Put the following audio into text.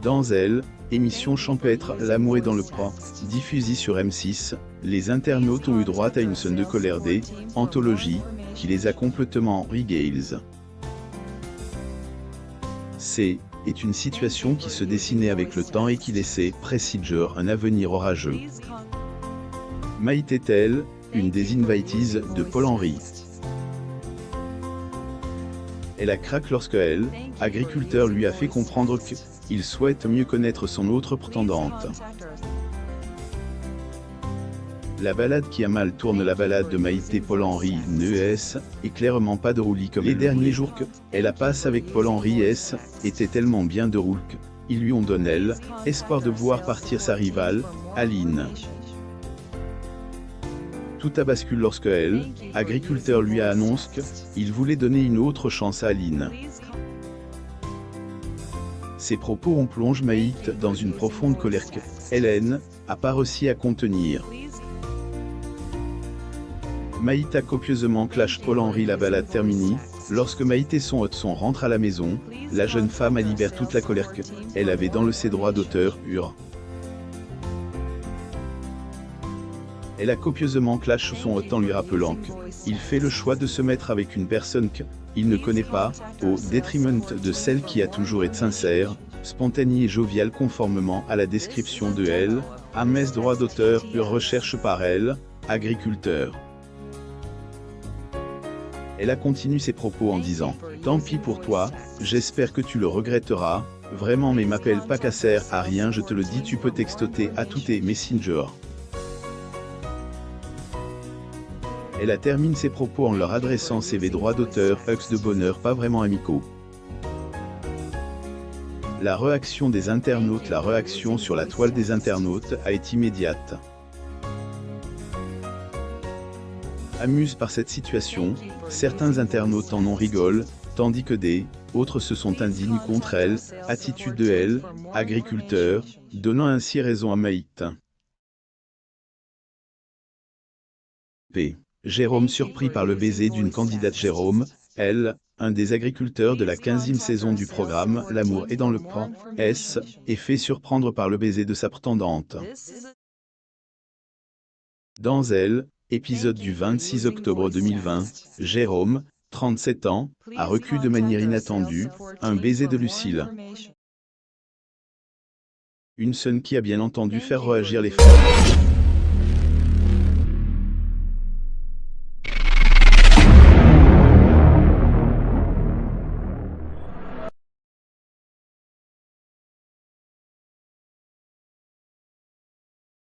Dans Elle, émission champêtre L'amour est dans le pré, diffusée sur M6, les internautes ont eu droit à une scène de colère des anthologies, qui les a complètement regales. C'est est une situation qui se dessinait avec le temps et qui laissait Procedure un avenir orageux. Maïté est-elle une des invitees de Paul-Henri? Elle a craqué lorsque elle, agriculteur, lui a fait comprendre qu'il souhaite mieux connaître son autre prétendante. La balade qui a mal tourne. La balade de Maïté Paul-Henri N.E.S. est clairement pas déroulée comme les derniers jours qu'elle a passé avec Paul-Henri S. était tellement bien déroulée qu'ils lui ont donné l'espoir de voir partir sa rivale, Aline. Tout a basculé lorsque elle, agriculteur, lui a annoncé qu'il voulait donner une autre chance à Aline. Ces propos ont plongé Maïté dans une profonde colère que Hélène a pas réussi à contenir. Maïté a copieusement clash Paul-Henri. La balade terminée, lorsque Maïté et son hôte rentrent à la maison, la jeune femme a libéré toute la colère qu'elle avait dans ses droits d'auteur. Elle a copieusement clash son hôte en lui rappelant qu'il fait le choix de se mettre avec une personne qu'il ne connaît pas, au détriment de celle qui a toujours été sincère, spontanée et joviale conformément à la description de elle, à mes droits d'auteur, recherche par elle, agriculteur. Elle a continué ses propos en disant « Tant pis pour toi, j'espère que tu le regretteras, vraiment mais m'appelle pas qu'à sert à rien, je te le dis, tu peux textoter à tous tes messengers ». Elle a terminé ses propos en leur adressant ses droits d'auteur, hux de bonheur pas vraiment amicaux. La réaction des internautes, la réaction sur la toile des internautes a été immédiate. Amusés par cette situation, certains internautes en ont rigolé, tandis que des autres se sont indignés contre elle, attitude de elle, agriculteur, donnant ainsi raison à Maïté. P. Jérôme surpris par le baiser d'une candidate. Jérôme, elle, un des agriculteurs de la 15e saison du programme L'amour est dans le pré, est fait surprendre par le baiser de sa prétendante. Dans Elle, épisode du 26 octobre 2020, Jérôme, 37 ans, a reçu de manière inattendue un baiser de Lucille. Une scène qui a bien entendu faire réagir les fans.